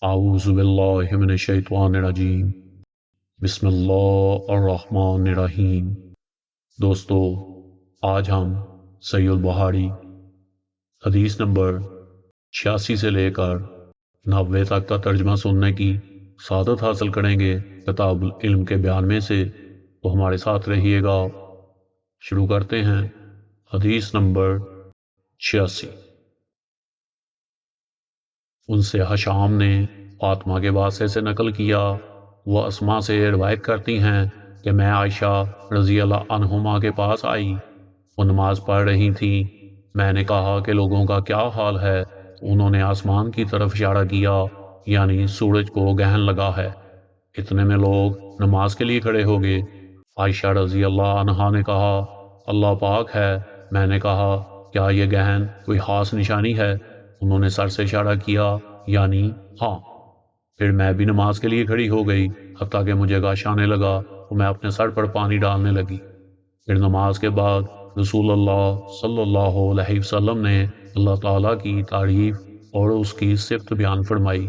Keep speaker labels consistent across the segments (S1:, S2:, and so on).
S1: اعوذ باللہ من الشیطان الرجیم بسم اللہ الرحمن الرحیم۔ دوستو، آج ہم صحیح البخاری حدیث نمبر 86 سے لے کر 90 تک کا ترجمہ سننے کی سعادت حاصل کریں گے کتاب العلم کے بیان میں سے، تو ہمارے ساتھ رہیے گا۔ شروع کرتے ہیں۔ حدیث نمبر 86۔ ان سے حشام نے فاطمہ کے واسطے سے نقل کیا، وہ اسما سے روایت کرتی ہیں کہ میں عائشہ رضی اللہ عنہما کے پاس آئی، وہ نماز پڑھ رہی تھیں۔ میں نے کہا کہ لوگوں کا کیا حال ہے؟ انہوں نے آسمان کی طرف اشارہ کیا، یعنی سورج کو گہن لگا ہے۔ اتنے میں لوگ نماز کے لیے کھڑے ہو گئے۔ عائشہ رضی اللہ عنہا نے کہا اللہ پاک ہے۔ میں نے کہا کیا یہ گہن کوئی خاص نشانی ہے؟ انہوں نے سر سے اشارہ کیا، یعنی ہاں۔ پھر میں بھی نماز کے لیے کھڑی ہو گئی، حتیٰ کہ مجھے غش آنے لگا تو میں اپنے سر پر پانی ڈالنے لگی۔ پھر نماز کے بعد رسول اللہ صلی اللہ علیہ وسلم نے اللہ تعالیٰ کی تعریف اور اس کی صفت بیان فرمائی۔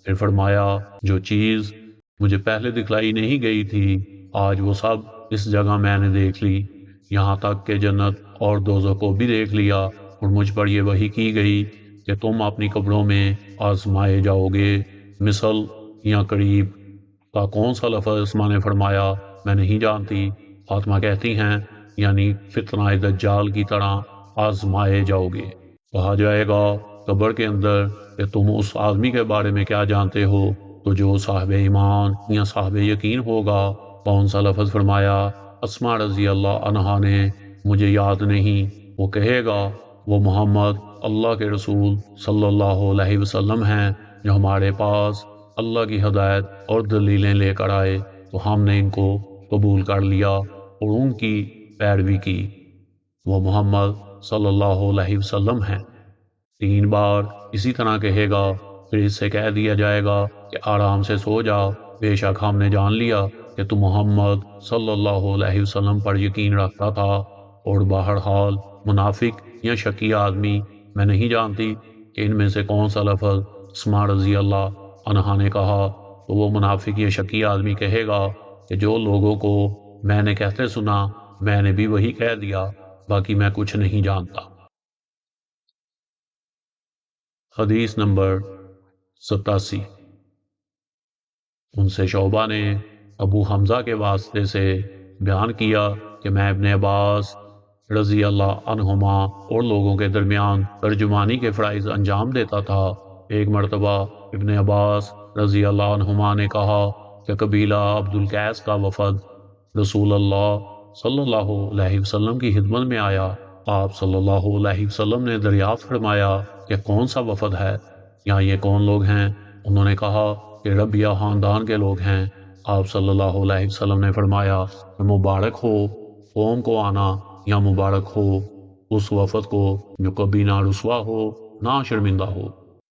S1: پھر فرمایا جو چیز مجھے پہلے دکھلائی نہیں گئی تھی، آج وہ سب اس جگہ میں نے دیکھ لی، یہاں تک کہ جنت اور دوزخ کو بھی دیکھ لیا، اور مجھ پر یہ وحی کی گئی کہ تم اپنی قبروں میں آزمائے جاؤ گے۔ مثل یا قریب کا کون سا لفظ اسما نے فرمایا میں نہیں جانتی۔ فاطمہ کہتی ہیں یعنی فتنہ دجال کی طرح آزمائے جاؤ گے۔ کہا جائے گا قبر کے اندر کہ تم اس آدمی کے بارے میں کیا جانتے ہو، تو جو صاحب ایمان یا صاحب یقین ہوگا۔ کون سا لفظ فرمایا؟ اسما رضی اللہ عنہا نے مجھے یاد نہیں۔ وہ کہے گا وہ محمد اللہ کے رسول صلی اللہ علیہ وسلم ہیں جو ہمارے پاس اللہ کی ہدایت اور دلیلیں لے کر آئے، تو ہم نے ان کو قبول کر لیا اور ان کی پیروی کی۔ وہ محمد صلی اللہ علیہ وسلم ہیں۔ 3 بار اسی طرح کہے گا، پھر اس سے کہہ دیا جائے گا کہ آرام سے سو جا، بے شک ہم نے جان لیا کہ تو محمد صلی اللہ علیہ وسلم پر یقین رکھتا تھا، اور بہرحال منافق یا شکی آدمی میں نہیں جانتی کہ ان میں سے کون سا لفظ اسما رضی اللہ عنہا نے کہا، تو وہ منافق یا شکی آدمی کہے گا کہ جو لوگوں کو میں نے کہتے سنا میں نے بھی وہی کہہ دیا، باقی میں کچھ نہیں جانتا۔ حدیث نمبر 87۔ ان سے شعبہ نے ابو حمزہ کے واسطے سے بیان کیا کہ میں ابن عباس رضی اللہ عنہما اور لوگوں کے درمیان ترجمانی کے فرائض انجام دیتا تھا۔ ایک مرتبہ ابن عباس رضی اللہ عنہما نے کہا کہ قبیلہ عبد القیس کا وفد رسول اللہ صلی اللہ علیہ وسلم کی خدمت میں آیا۔ آپ صلی اللہ علیہ وسلم نے دریافت فرمایا کہ کون سا وفد ہے یا یہ کون لوگ ہیں؟ انہوں نے کہا کہ ربیہ خاندان کے لوگ ہیں۔ آپ صلی اللہ علیہ وسلم نے فرمایا کہ مبارک ہو قوم کو آنا، یا مبارک ہو اس وفد کو جو کبھی نہ رسوا ہو نہ شرمندہ ہو۔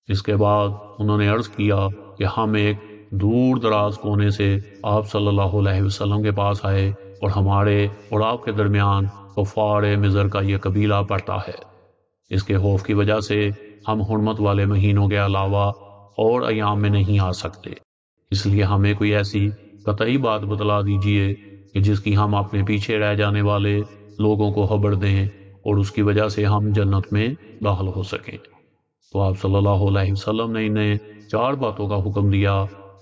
S1: اس کے بعد انہوں نے عرض کیا کہ ہم ایک دور دراز کونے سے آپ صلی اللہ علیہ وسلم کے پاس آئے، اور ہمارے اور آپ کے درمیان کفار مضر کا یہ قبیلہ پڑتا ہے۔ اس کے خوف کی وجہ سے ہم حرمت والے مہینوں کے علاوہ اور ایام میں نہیں آ سکتے، اس لیے ہمیں کوئی ایسی قطعی بات بتلا دیجئے کہ جس کی ہم اپنے پیچھے رہ جانے والے لوگوں کو خبر دیں، اور اس کی وجہ سے ہم جنت میں داخل ہو سکیں۔ تو آپ صلی اللہ علیہ وسلم نے انہیں 4 باتوں کا حکم دیا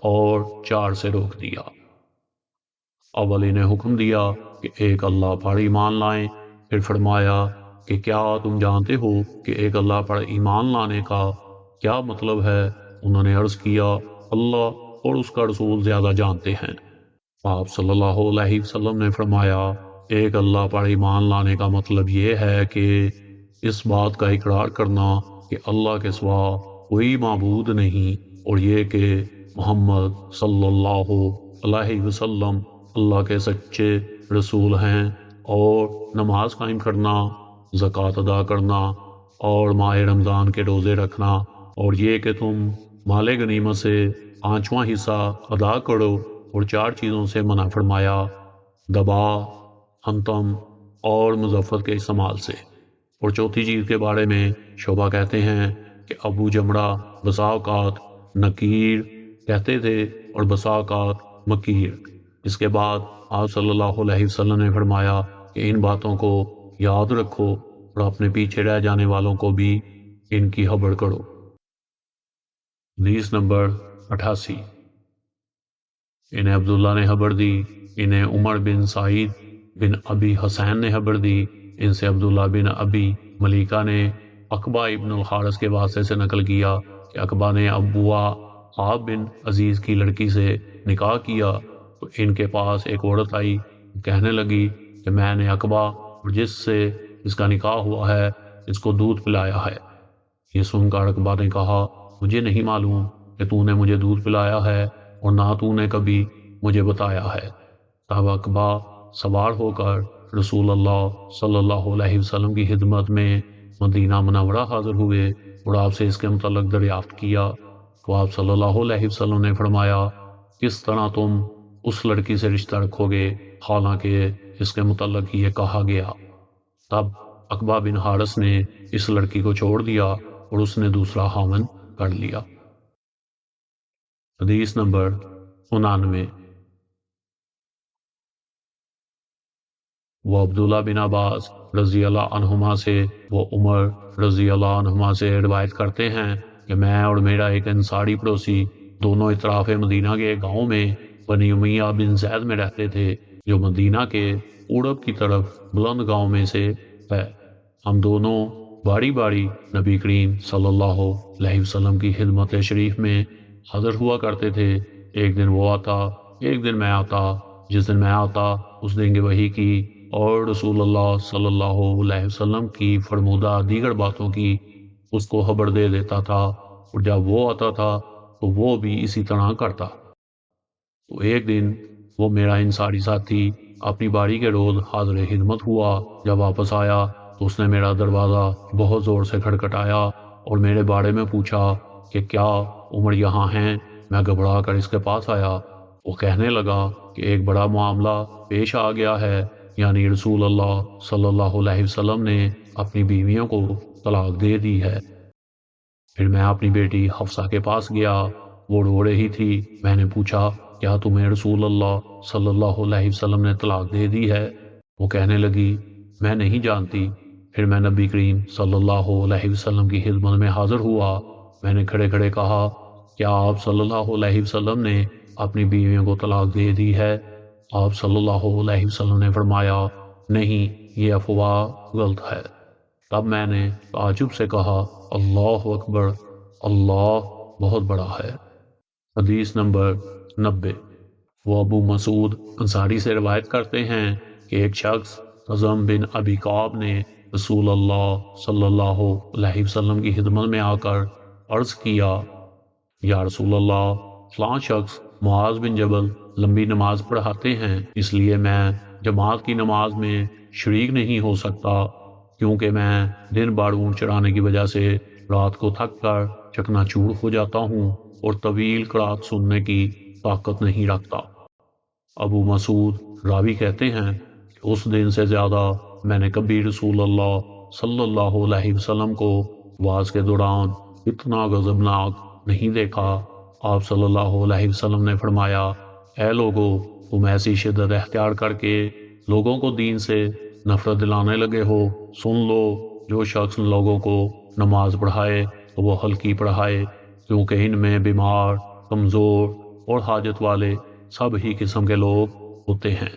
S1: اور 4 سے روک دیا۔ اول انہیں حکم دیا کہ ایک اللہ پر ایمان لائیں، پھر فرمایا کہ کیا تم جانتے ہو کہ ایک اللہ پر ایمان لانے کا کیا مطلب ہے؟ انہوں نے عرض کیا اللہ اور اس کا رسول زیادہ جانتے ہیں۔ آپ صلی اللہ علیہ وسلم نے فرمایا ایک اللہ پر ایمان لانے کا مطلب یہ ہے کہ اس بات کا اقرار کرنا کہ اللہ کے سوا کوئی معبود نہیں، اور یہ کہ محمد صلی اللہ علیہ وسلم اللہ کے سچے رسول ہیں، اور نماز قائم کرنا، زکوٰۃ ادا کرنا، اور ماہ رمضان کے روزے رکھنا، اور یہ کہ تم مال غنیمت سے 5واں حصہ ادا کرو، اور 4 چیزوں سے منع فرمایا، دبا، حنطم اور مظفر کے استعمال سے۔ اور چوتھی چیز کے بارے میں شعبہ کہتے ہیں کہ ابو جمرہ بسا اوقات نکیر کہتے تھے اور بسا اوقات مکیر۔ اس کے بعد آپ صلی اللہ علیہ وسلم نے فرمایا کہ ان باتوں کو یاد رکھو اور اپنے پیچھے رہ جانے والوں کو بھی ان کی خبر کرو۔ حدیث نمبر 88۔ انہیں عبداللہ نے خبر دی، انہیں عمر بن سعید بن ابی حسین نے خبر دی، ان سے عبداللہ بن ابی ملیکہ نے عقبہ ابن الحارث کے واسطے سے نقل کیا کہ عقبہ نے ابوا عاب بن عزیز کی لڑکی سے نکاح کیا تو ان کے پاس ایک عورت آئی، کہنے لگی کہ میں نے عقبہ اور جس سے اس کا نکاح ہوا ہے اس کو دودھ پلایا ہے۔ یہ سن کر عقبہ نے کہا مجھے نہیں معلوم کہ تو نے مجھے دودھ پلایا ہے اور نہ تو نے کبھی مجھے بتایا ہے۔ تب عقبہ سوار ہو کر رسول اللہ صلی اللہ علیہ وسلم کی خدمت میں مدینہ منورہ حاضر ہوئے اور آپ سے اس کے متعلق دریافت کیا تو آپ صلی اللہ علیہ وسلم نے فرمایا کس طرح تم اس لڑکی سے رشتہ رکھو گے حالانکہ اس کے متعلق یہ کہا گیا۔ تب عقبہ بن حارث نے اس لڑکی کو چھوڑ دیا اور اس نے دوسرا خاوند کر لیا۔ حدیث نمبر 99۔ وہ عبداللہ بن عباس رضی اللہ عنہما سے وہ عمر رضی اللہ عنہما سے روایت کرتے ہیں کہ میں اور میرا ایک انصاری پڑوسی دونوں اطراف مدینہ کے گاؤں میں بنی امیہ بن زید میں رہتے تھے جو مدینہ کے پورب کی طرف بلند گاؤں میں سے ہے۔ ہم دونوں باری باری نبی کریم صلی اللہ علیہ وسلم کی خدمت شریف میں حاضر ہوا کرتے تھے۔ ایک دن وہ آتا ایک دن میں آتا، جس دن میں آتا اس دن کی وحی کی اور رسول اللہ صلی اللہ علیہ وسلم کی فرمودہ دیگر باتوں کی اس کو خبر دے دیتا تھا، اور جب وہ آتا تھا تو وہ بھی اسی طرح کرتا۔ تو ایک دن وہ میرا انصاری ساتھی اپنی باری کے روز حاضر خدمت ہوا۔ جب واپس آیا تو اس نے میرا دروازہ بہت زور سے کھٹکھٹایا اور میرے بارے میں پوچھا کہ کیا عمر یہاں ہیں؟ میں گھبرا کر اس کے پاس آیا۔ وہ کہنے لگا کہ ایک بڑا معاملہ پیش آ گیا ہے، یعنی رسول اللہ صلی اللہ علیہ وسلم نے اپنی بیویوں کو طلاق دے دی ہے۔ پھر میں اپنی بیٹی حفصہ کے پاس گیا، وہ رو رہی تھی۔ میں نے پوچھا کیا تمہیں رسول اللہ صلی اللہ علیہ وسلم نے طلاق دے دی ہے؟ وہ کہنے لگی میں نہیں جانتی۔ پھر میں نبی کریم صلی اللہ علیہ وسلم کی خدمت میں حاضر ہوا۔ میں نے کھڑے کھڑے کہا کیا آپ صلی اللہ علیہ وسلم نے اپنی بیویوں کو طلاق دے دی ہے؟ آپ صلی اللہ علیہ وسلم نے فرمایا نہیں، یہ افواہ غلط ہے۔ تب میں نے تعجب سے کہا اللہ اکبر، اللہ بہت بڑا ہے۔ حدیث نمبر 90۔ وہ ابو مسعود انصاری سے روایت کرتے ہیں کہ ایک شخص عظم بن ابی کعب نے رسول اللہ صلی اللہ علیہ وسلم کی خدمت میں آ کر عرض کیا یا رسول اللہ، فلاں شخص معاذ بن جبل لمبی نماز پڑھاتے ہیں، اس لیے میں جماعت کی نماز میں شریک نہیں ہو سکتا کیونکہ میں دن بھر اونٹ چرانے کی وجہ سے رات کو تھک کر چکنا چور ہو جاتا ہوں اور طویل قرات سننے کی طاقت نہیں رکھتا۔ ابو مسعود راوی کہتے ہیں کہ اس دن سے زیادہ میں نے کبھی رسول اللہ صلی اللہ علیہ وسلم کو واز کے دوران اتنا غضبناک نہیں دیکھا۔ آپ صلی اللہ علیہ وسلم نے فرمایا اے لوگو، تم ایسی شدت اختیار کر کے لوگوں کو دین سے نفرت دلانے لگے ہو، سن لو جو شخص لوگوں کو نماز پڑھائے تو وہ ہلکی پڑھائے، کیونکہ ان میں بیمار، کمزور اور حاجت والے سب ہی قسم کے لوگ ہوتے ہیں۔